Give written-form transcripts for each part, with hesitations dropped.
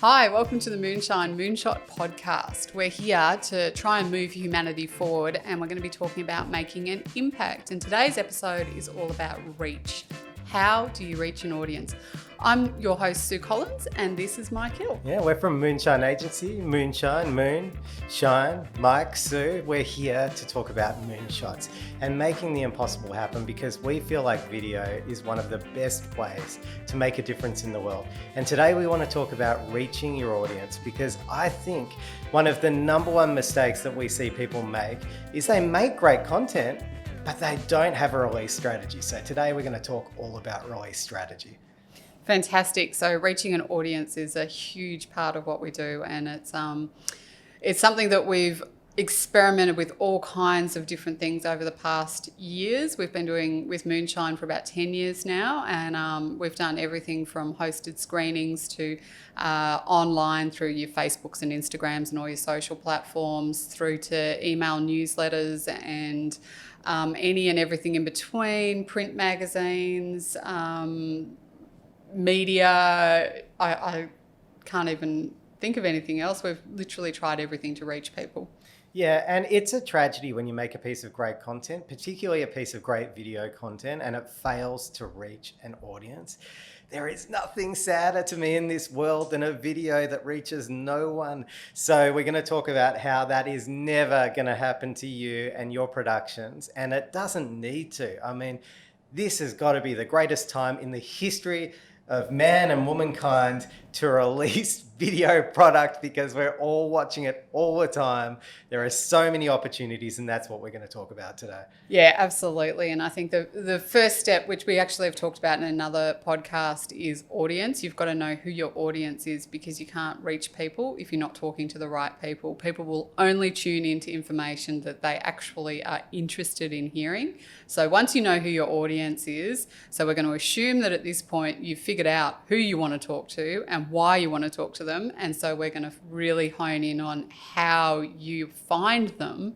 Hi, welcome to the Moonshine Moonshot podcast. We're here to try and move humanity forward, and we're going to be talking about making an impact. And today's episode is all about reach. How do you reach an audience? I'm your host, Sue Collins, and this is Mike Hill. Yeah, we're from Moonshine Agency, Moonshine, Moon, Shine, Mike, Sue. We're here to talk about moonshots and making the impossible happen because we feel like video is one of the best ways to make a difference in the world. And today we want to talk about reaching your audience because I think one of the number one mistakes that we see people make is they make great content, but they don't have a release strategy. So today we're going to talk all about release strategy. Fantastic. So reaching an audience is a huge part of what we do, and it's something that we've experimented with all kinds of different things over the past years. We've been doing with Moonshine for about 10 years now, and we've done everything from hosted screenings to online through your Facebooks and Instagrams and all your social platforms, through to email newsletters and any and everything in between, print magazines, media. I can't even think of anything else. We've literally tried everything to reach people. Yeah, and it's a tragedy when you make a piece of great content, particularly a piece of great video content, and it fails to reach an audience. There is nothing sadder to me in this world than a video that reaches no one. So we're going to talk about how that is never going to happen to you and your productions, and it doesn't need to. I mean, this has got to be the greatest time in the history of man and womankind to release video product because we're all watching it all the time. There are so many opportunities, and that's what we're going to talk about today. Yeah, absolutely. And I think the first step, which we actually have talked about in another podcast, is audience. You've got to know who your audience is because you can't reach people if you're not talking to the right people. People will only tune into information that they actually are interested in hearing. So once you know who your audience is, so we're going to assume that at this point you've figured out who you want to talk to and why you want to talk to them. And so we're going to really hone in on how you find them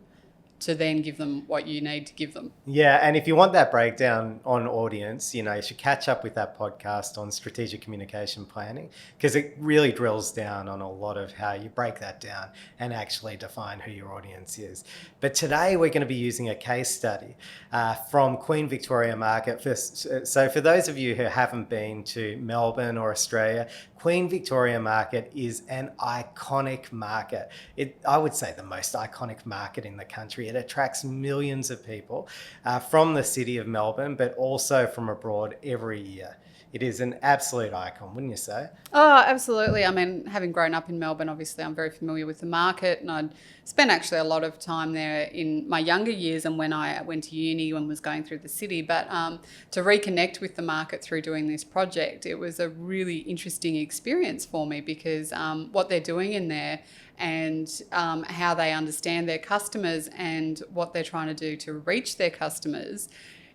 to then give them what you need to give them. Yeah, and if you want that breakdown on audience, you should catch up with that podcast on strategic communication planning because it really drills down on a lot of how you break that down and actually define who your audience is. But today we're going to be using a case study from Queen Victoria Market. So for those of you who haven't been to Melbourne or Australia, Queen Victoria Market is an iconic market. I would say the most iconic market in the country. It attracts millions of people from the city of Melbourne, but also from abroad every year. It is an absolute icon, wouldn't you say? Oh, absolutely. I mean, having grown up in Melbourne, obviously I'm very familiar with the market, and I'd spent actually a lot of time there in my younger years and when I went to uni and was going through the city. But to reconnect with the market through doing this project, it was a really interesting experience for me because what they're doing in there and how they understand their customers and what they're trying to do to reach their customers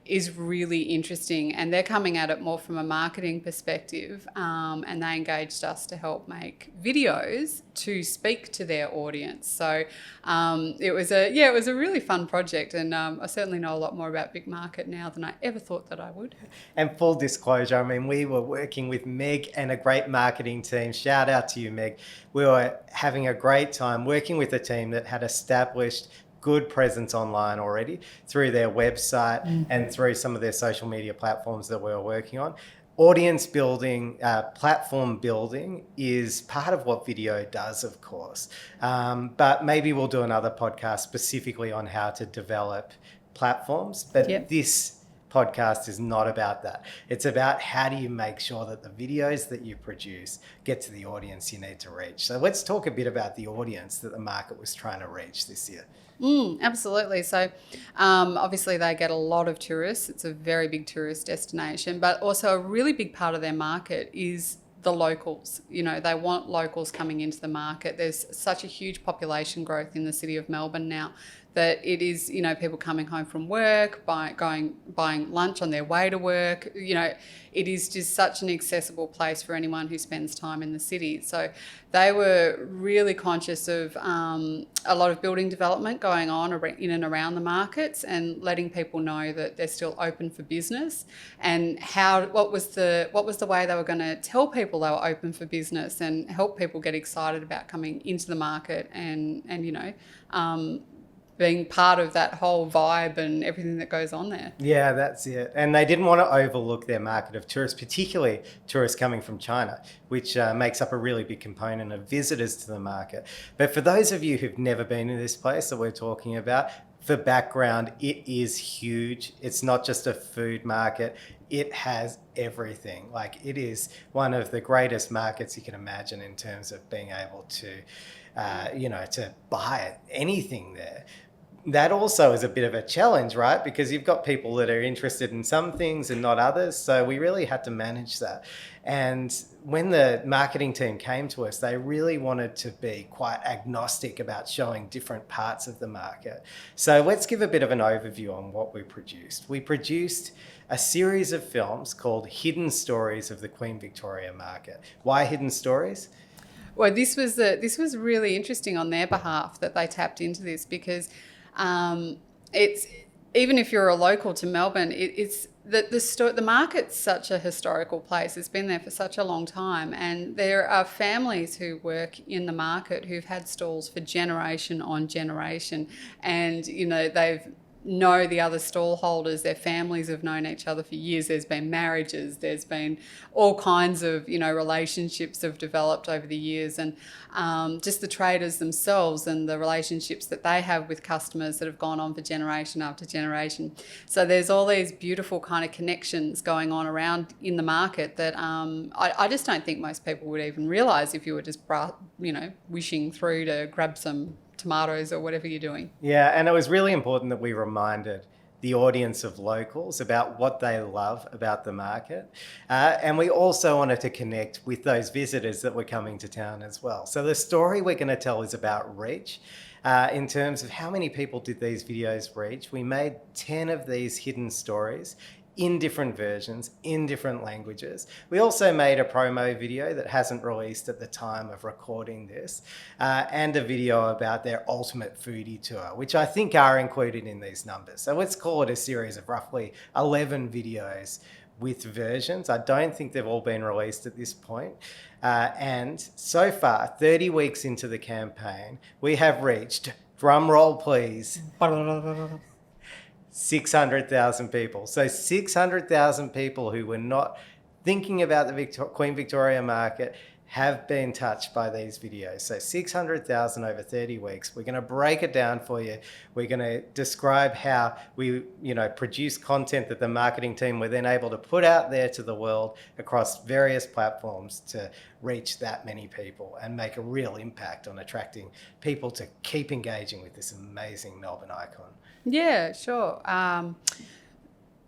is really interesting, and they're coming at it more from a marketing perspective, and they engaged us to help make videos to speak to their audience. So it was a really fun project, and I certainly know a lot more about Big Market now than I ever thought that I would. And full disclosure, I mean, we were working with Meg and a great marketing team. Shout out to you, Meg. We were having a great time working with a team that had established good presence online already through their website and through some of their social media platforms that we were working on. Audience building, platform building is part of what video does, of course. But maybe we'll do another podcast specifically on how to develop platforms. But This podcast is not about that. It's about how do you make sure that the videos that you produce get to the audience you need to reach. So let's talk a bit about the audience that the market was trying to reach this year. Absolutely. So obviously they get a lot of tourists. It's a very big tourist destination, but also a really big part of their market is the locals. They want locals coming into the market. There's such a huge population growth in the city of Melbourne now that it is, you know, people coming home from work, buying lunch on their way to work. You know, it is just such an accessible place for anyone who spends time in the city. So they were really conscious of a lot of building development going on in and around the markets, and letting people know that they're still open for business, and what was the way they were going to tell people they were open for business and help people get excited about coming into the market and you know, being part of that whole vibe and everything that goes on there. Yeah, that's it. And they didn't want to overlook their market of tourists, particularly tourists coming from China, which makes up a really big component of visitors to the market. But for those of you who've never been to this place that we're talking about, for background, it is huge. It's not just a food market. It has everything. Like, it is one of the greatest markets you can imagine in terms of being able to, you know, to buy anything there. That also is a bit of a challenge, right? Because you've got people that are interested in some things and not others. So we really had to manage that. And when the marketing team came to us, they really wanted to be quite agnostic about showing different parts of the market. So let's give a bit of an overview on what we produced. We produced a series of films called Hidden Stories of the Queen Victoria Market. Why Hidden Stories? Well, this was really interesting on their behalf that they tapped into this, because it's, even if you're a local to Melbourne, it's the market's such a historical place. It's been there for such a long time, and there are families who work in the market who've had stalls for generation on generation, and you know, they've know the other stall holders, their families have known each other for years. There's been marriages, there's been all kinds of, you know, relationships have developed over the years, and just the traders themselves and the relationships that they have with customers that have gone on for generation after generation. So there's all these beautiful kind of connections going on around in the market that I just don't think most people would even realise if you were just, you know, wishing through to grab some tomatoes or whatever you're doing. Yeah, and it was really important that we reminded the audience of locals about what they love about the market. And we also wanted to connect with those visitors that were coming to town as well. So the story we're going to tell is about reach. In terms of how many people did these videos reach, we made 10 of these hidden stories in different versions, in different languages. We also made a promo video that hasn't released at the time of recording this, and a video about their ultimate foodie tour, which I think are included in these numbers. So let's call it a series of roughly 11 videos with versions. I don't think they've all been released at this point. And so far, 30 weeks into the campaign, we have reached, drum roll please, 600,000 people. So 600,000 people who were not thinking about the Queen Victoria market have been touched by these videos. So 600,000 over 30 weeks. We're going to break it down for you. We're going to describe how we, you know, produce content that the marketing team were then able to put out there to the world across various platforms to reach that many people and make a real impact on attracting people to keep engaging with this amazing Melbourne icon. Yeah, sure.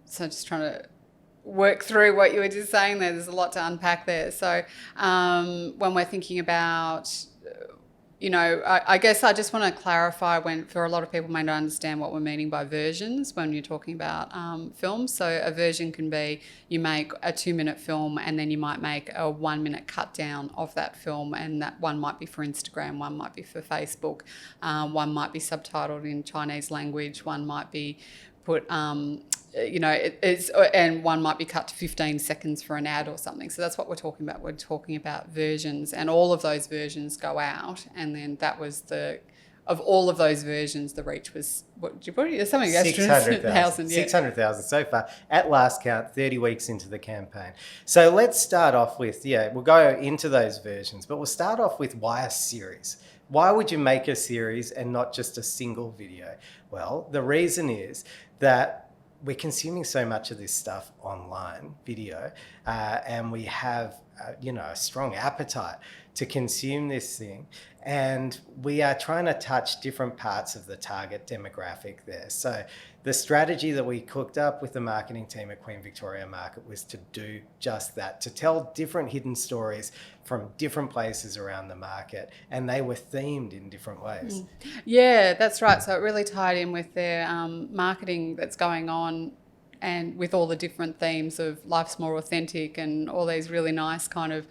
So just trying to work through what you were just saying there. There's a lot to unpack there. So when we're thinking about, you know, I guess I just want to clarify, when for a lot of people may not understand what we're meaning by versions when you're talking about films. So a version can be, you make a 2-minute film and then you might make a 1-minute cut down of that film, and that one might be for Instagram, one might be for Facebook, one might be subtitled in Chinese language, one might be put, you know, and one might be cut to 15 seconds for an ad or something. So that's what we're talking about. We're talking about versions, and all of those versions go out, and then that was of all of those versions, the reach was, something 600,000. 600,000 so far at last count, 30 weeks into the campaign. So let's start off with, we'll go into those versions, but we'll start off with why a series. Why would you make a series and not just a single video? Well, the reason is that we're consuming so much of this stuff online, video, and we have a strong appetite to consume this thing. And we are trying to touch different parts of the target demographic there. So the strategy that we cooked up with the marketing team at Queen Victoria Market was to do just that, to tell different hidden stories from different places around the market, and they were themed in different ways. Yeah, that's right. So it really tied in with their marketing that's going on, and with all the different themes of life's more authentic and all these really nice kind of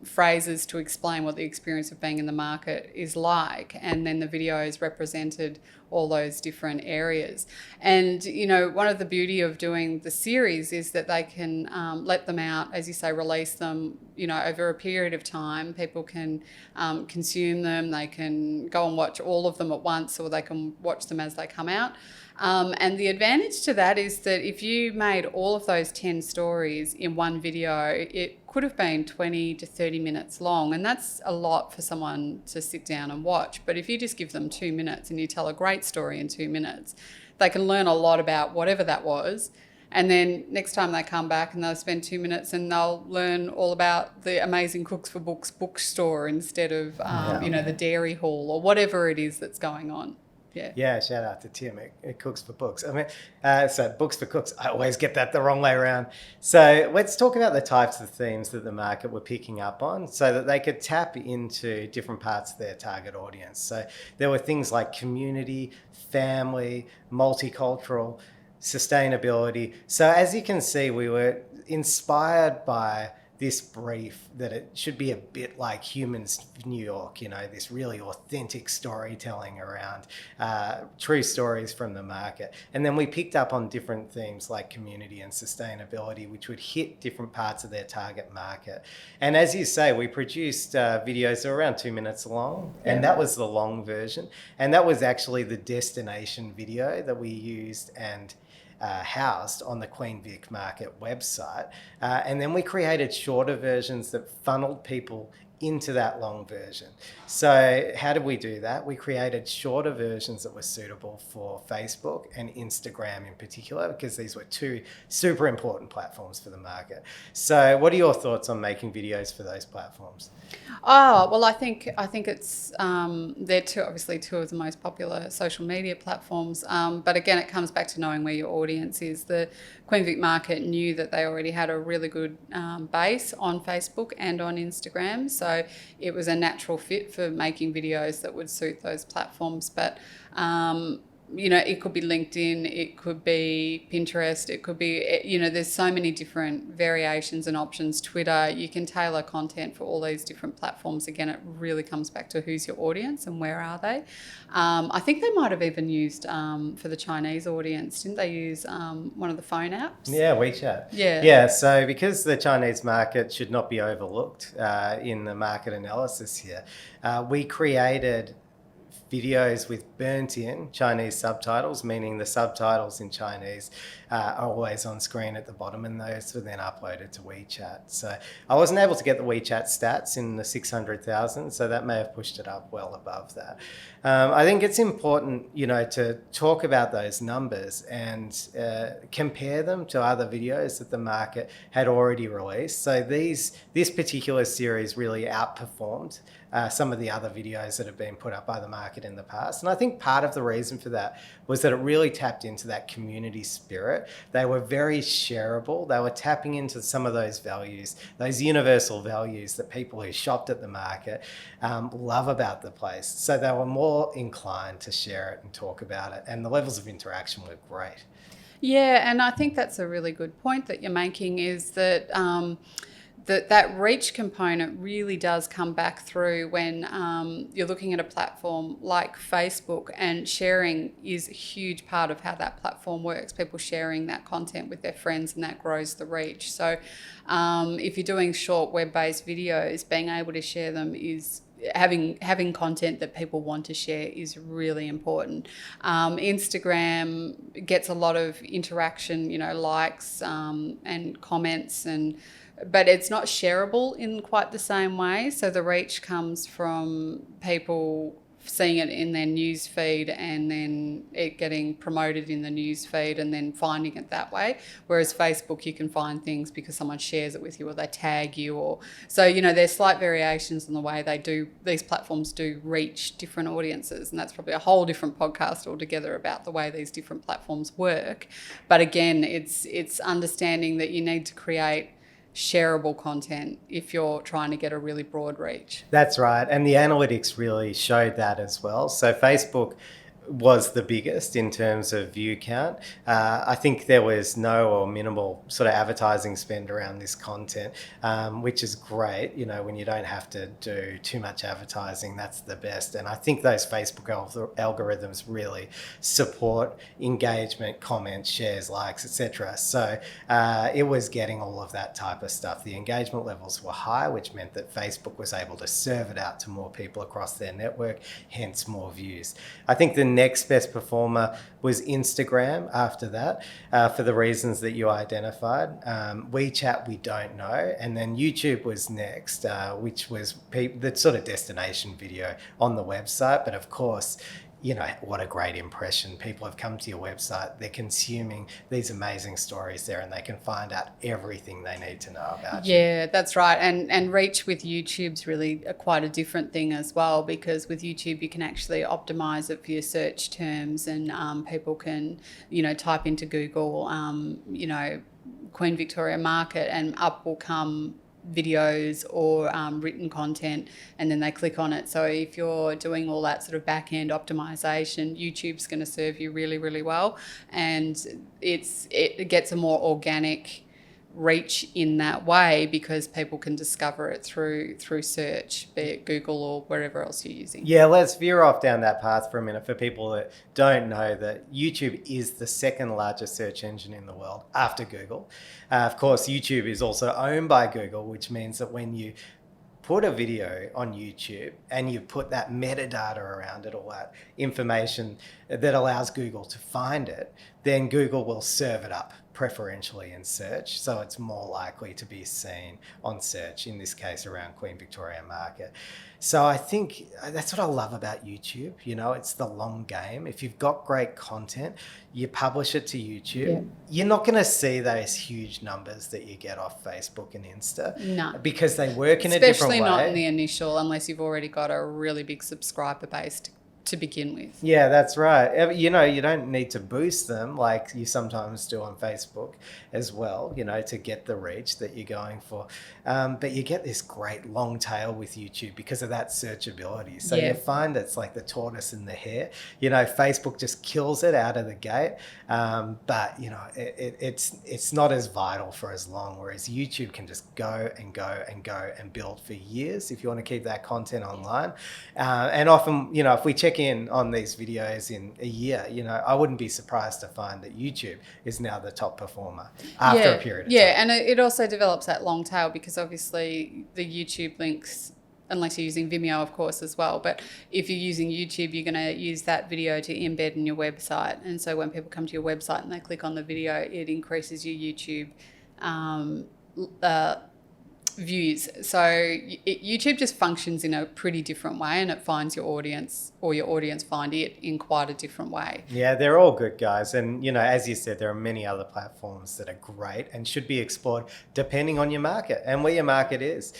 phrases to explain what the experience of being in the market is like. And then the videos represented all those different areas. And, one of the beauty of doing the series is that they can let them out, as you say, release them, over a period of time. People can consume them. They can go and watch all of them at once, or they can watch them as they come out. And the advantage to that is that if you made all of those 10 stories in one video, it could have been 20 to 30 minutes long, and that's a lot for someone to sit down and watch. But if you just give them 2 minutes and you tell a great story in 2 minutes, they can learn a lot about whatever that was. And then next time they come back and they'll spend 2 minutes and they'll learn all about the Amazing Cooks for Books bookstore instead of, the dairy hall or whatever it is that's going on. Yeah, shout out to Tim at Cooks for Books. So Books for Cooks, I always get that the wrong way around. So let's talk about the types of themes that the market were picking up on so that they could tap into different parts of their target audience. So there were things like community, family, multicultural, sustainability. So as you can see, we were inspired by this brief that it should be a bit like Humans of New York, this really authentic storytelling around true stories from the market. And then we picked up on different themes like community and sustainability, which would hit different parts of their target market. And as you say, we produced videos that were around 2 minutes long, and that was the long version. And that was actually the destination video that we used and housed on the Queen Vic Market website. And then we created shorter versions that funneled people into that long version. So how did we do that? We created shorter versions that were suitable for Facebook and Instagram in particular, because these were two super important platforms for the market. So what are your thoughts on making videos for those platforms? Oh, well, I think it's they're obviously two of the most popular social media platforms. But again, it comes back to knowing where your audience is. The Queen Vic Market knew that they already had a really good base on Facebook and on Instagram, so it was a natural fit for making videos that would suit those platforms. But it could be LinkedIn, it could be Pinterest, it could be, there's so many different variations and options. Twitter, you can tailor content for all these different platforms. Again, it really comes back to who's your audience and where are they. I think they might have even used, for the Chinese audience, didn't they use one of the phone apps? Yeah, WeChat. Yeah. So because the Chinese market should not be overlooked in the market analysis here, we created videos with burnt-in Chinese subtitles, meaning the subtitles in Chinese are always on screen at the bottom, and those were then uploaded to WeChat. So I wasn't able to get the WeChat stats in the 600,000, so that may have pushed it up well above that. I think it's important, to talk about those numbers and compare them to other videos that the market had already released. So this particular series really outperformed some of the other videos that have been put up by the market in the past. And I think part of the reason for that was that it really tapped into that community spirit. They were very shareable. They were tapping into some of those values, those universal values that people who shopped at the market love about the place. So they were more inclined to share it and talk about it. And the levels of interaction were great. Yeah, and I think that's a really good point that you're making, is that that reach component really does come back through when you're looking at a platform like Facebook, and sharing is a huge part of how that platform works. People sharing that content with their friends, and that grows the reach. So if you're doing short web-based videos, being able to share them is having content that people want to share is really important. Instagram gets a lot of interaction, likes and comments, but it's not shareable in quite the same way. So the reach comes from people seeing it in their news feed and then it getting promoted in the news feed and then finding it that way. Whereas Facebook, you can find things because someone shares it with you or they tag you, or so, you know, there's slight variations in the way these platforms do reach different audiences, and that's probably a whole different podcast altogether about the way these different platforms work. But again, it's understanding that you need to create shareable content if you're trying to get a really broad reach. That's right. And the analytics really showed that as well. So Facebook was the biggest in terms of view count. I think there was no or minimal sort of advertising spend around this content, which is great. You know, when you don't have to do too much advertising, that's the best. And I think those Facebook algorithms really support engagement, comments, shares, likes, etc. So it was getting all of that type of stuff. The engagement levels were high, which meant that Facebook was able to serve it out to more people across their network, hence more views. I think the next best performer was Instagram after that, for the reasons that you identified. WeChat, we don't know. And then YouTube was next, which was the sort of destination video on the website. But of course, you know, what a great impression. People have come to your website, they're consuming these amazing stories there, and they can find out everything they need to know about you. Yeah, that's right. And reach with YouTube's really quite a different thing as well, because with YouTube you can actually optimize it for your search terms, and people can, you know, type into Google, you know, Queen Victoria Market, and up will come videos or written content, and then they click on it. So if you're doing all that sort of back end optimization, YouTube's going to serve you really, really well, and it gets a more organic reach in that way because people can discover it through search, be it Google or wherever else you're using. Yeah, let's veer off down that path for a minute for people that don't know that YouTube is the second largest search engine in the world after Google. Of course, YouTube is also owned by Google, which means that when you put a video on YouTube and you put that metadata around it, all that information that allows Google to find it, then Google will serve it up preferentially in search. So it's more likely to be seen on search, in this case around Queen Victoria Market. So I think that's what I love about YouTube. You know, it's the long game. If you've got great content, you publish it to YouTube. Yeah. You're not going to see those huge numbers that you get off Facebook and Insta. No. Because they work in a different way. Especially not in the initial, unless you've already got a really big subscriber base to begin with. Yeah, that's right. You know, you don't need to boost them like you sometimes do on Facebook as well, you know, to get the reach that you're going for. But you get this great long tail with YouTube because of that searchability. So you find it's like the tortoise and the hare. You know, Facebook just kills it out of the gate. But, you know, it's not as vital for as long, whereas YouTube can just go and go and go and build for years if you want to keep that content online. And often, you know, if we check in on these videos in a year, you know, I wouldn't be surprised to find that YouTube is now the top performer after a period of time. Yeah, and it also develops that long tail because obviously the YouTube links, unless you're using Vimeo, of course, as well. But if you're using YouTube, you're going to use that video to embed in your website. And so when people come to your website and they click on the video, it increases your YouTube views. So YouTube just functions in a pretty different way, and it finds your audience, or your audience find it in quite a different way. Yeah, they're all good, guys. And, you know, as you said, there are many other platforms that are great and should be explored depending on your market and where your market is.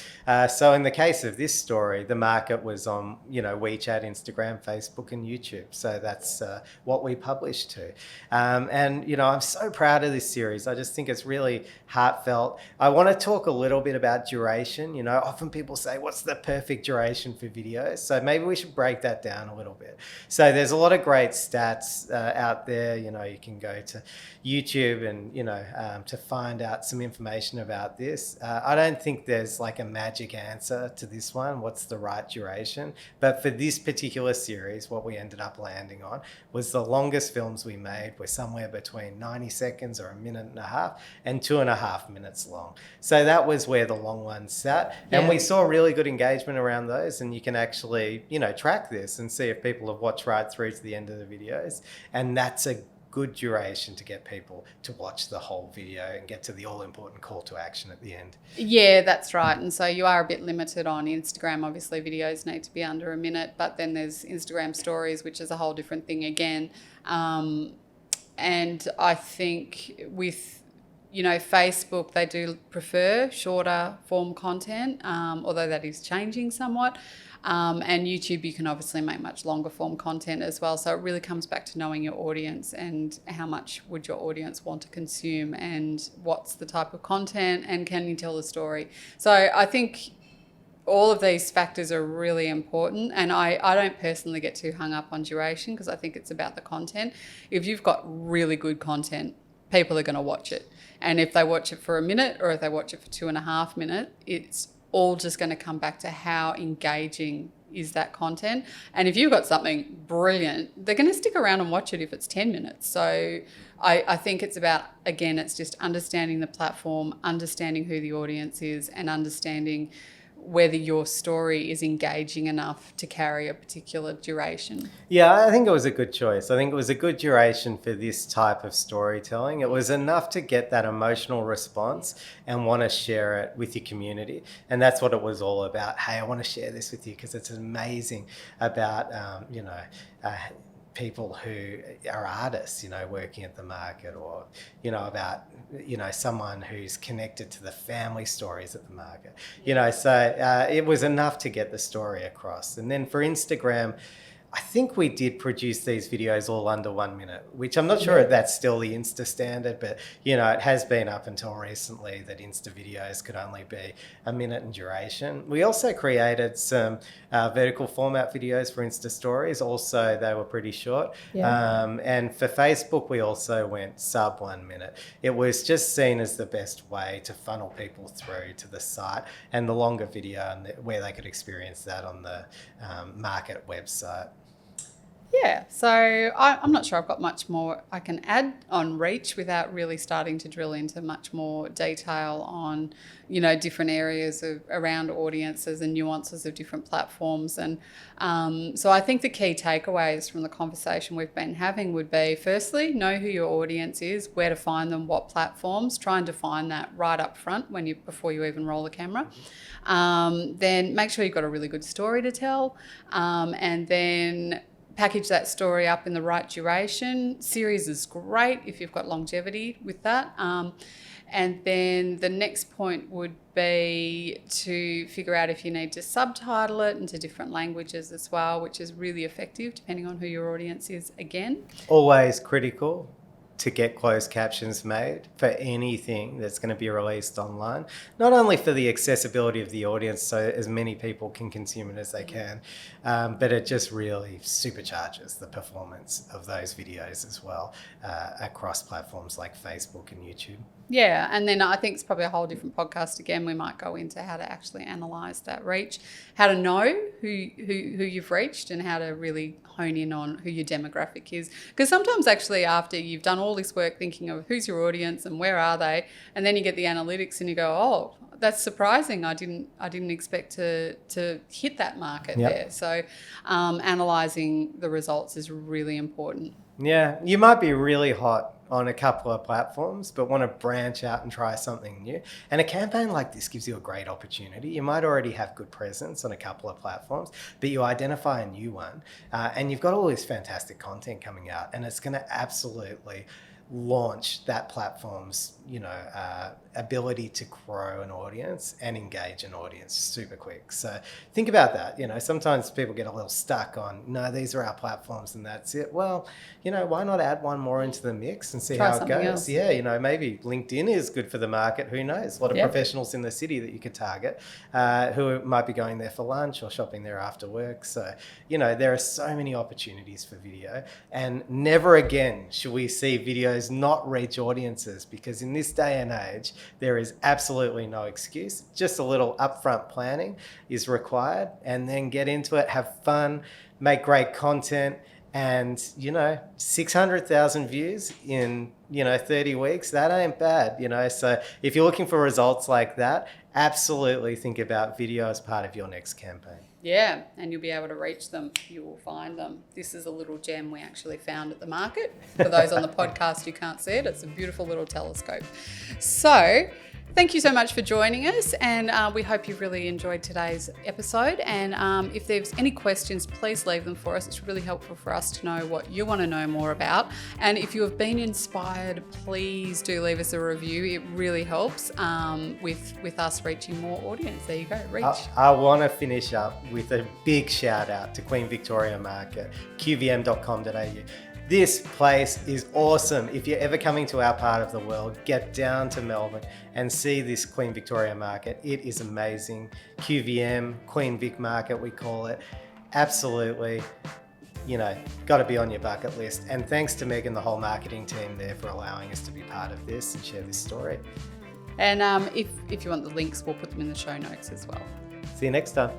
So in the case of this story, the market was on, you know, WeChat, Instagram, Facebook, and YouTube. So that's what we published to. And, you know, I'm so proud of this series. I just think it's really heartfelt. I want to talk a little bit about duration. You know, often people say, what's the perfect duration for videos? So maybe we should break that down a little bit. So there's a lot of great stats out there. You know, you can go to YouTube and, you know, to find out some information about this. I don't think there's like a magic answer to this one. What's the right duration? But for this particular series, what we ended up landing on was the longest films we made were somewhere between 90 seconds or a minute and a half and 2.5 minutes long. So that was where the long ones sat. And we saw really good engagement around those, and you can actually, you know, track this and see if people have watched right through to the end of the videos. And that's a good duration to get people to watch the whole video and get to the all-important call to action at the end. Yeah, that's right. And so you are a bit limited on Instagram. Obviously, videos need to be under a minute, but then there's Instagram stories, which is a whole different thing again. And I think with, Facebook, they do prefer shorter form content, although that is changing somewhat. And YouTube, you can obviously make much longer form content as well. So it really comes back to knowing your audience and how much would your audience want to consume and what's the type of content and can you tell the story. So I think all of these factors are really important, and I don't personally get too hung up on duration because I think it's about the content. If you've got really good content, people are going to watch it. And if they watch it for a minute or if they watch it for 2.5 minutes, it's all just going to come back to how engaging is that content. And if you've got something brilliant, they're going to stick around and watch it if it's 10 minutes. So I think it's about, again, it's just understanding the platform, understanding who the audience is, and understanding whether your story is engaging enough to carry a particular duration. Yeah, I think it was a good choice. I think it was a good duration for this type of storytelling. It was enough to get that emotional response and want to share it with your community. And that's what it was all about. Hey, I want to share this with you because it's amazing about, people who are artists, working at the market, or, about, someone who's connected to the family stories at the market, so it was enough to get the story across. And then for Instagram, I think we did produce these videos all under 1 minute, which I'm not sure if that's still the Insta standard, but, it has been up until recently that Insta videos could only be 1 minute in duration. We also created some vertical format videos for Insta stories. Also, they were pretty short. Yeah. And for Facebook, we also went sub 1 minute. It was just seen as the best way to funnel people through to the site, and the longer video and where they could experience that on the market website. Yeah, so I'm not sure I've got much more I can add on reach without really starting to drill into much more detail on, different areas around audiences and nuances of different platforms. And so I think the key takeaways from the conversation we've been having would be, firstly, know who your audience is, where to find them, what platforms. Try and define that right up front before you even roll the camera. Then make sure you've got a really good story to tell, and then package that story up in the right duration. Series is great if you've got longevity with that. And then the next point would be to figure out if you need to subtitle it into different languages as well, which is really effective depending on who your audience is again. Always critical to get closed captions made for anything that's going to be released online, not only for the accessibility of the audience so as many people can consume it as they can, but it just really supercharges the performance of those videos as well across platforms like Facebook and YouTube. Yeah, and then I think it's probably a whole different podcast again. We might go into how to actually analyse that reach, how to know who you've reached, and how to really hone in on who your demographic is. Because sometimes actually after you've done all this work thinking of who's your audience and where are they, and then you get the analytics and you go, oh, that's surprising. I didn't expect to hit that market there. So analysing the results is really important. Yeah, you might be really hot on a couple of platforms, but want to branch out and try something new. And a campaign like this gives you a great opportunity. You might already have good presence on a couple of platforms, but you identify a new one, and you've got all this fantastic content coming out, and it's going to absolutely launch that platform's ability to grow an audience and engage an audience super quick. So think about that. Sometimes people get a little stuck on, no, these are our platforms and that's it. Well, why not add one more into the mix and see Try how it something goes? else. Yeah, maybe LinkedIn is good for the market. Who knows? A lot of professionals in the city that you could target who might be going there for lunch or shopping there after work. So, there are so many opportunities for video, and never again should we see videos not reach audiences, because in this day and age, there is absolutely no excuse. Just a little upfront planning is required, and then get into it, have fun, make great content, and 600,000 views in 30 weeks, that ain't bad. So if you're looking for results like that, absolutely think about video as part of your next campaign. Yeah, and you'll be able to reach them. You will find them. This is a little gem we actually found at the market. For those on the podcast who can't see it, it's a beautiful little telescope. So thank you so much for joining us, and we hope you've really enjoyed today's episode. And if there's any questions, please leave them for us. It's really helpful for us to know what you want to know more about. And if you have been inspired, please do leave us a review. It really helps with us reaching more audience. There you go, reach. I want to finish up with a big shout out to Queen Victoria Market, qvm.com.au. This place is awesome. If you're ever coming to our part of the world, get down to Melbourne and see this Queen Victoria Market. It is amazing. QVM, Queen Vic Market, we call it. Absolutely, got to be on your bucket list. And thanks to Meg and the whole marketing team there for allowing us to be part of this and share this story. And if you want the links, we'll put them in the show notes as well. See you next time.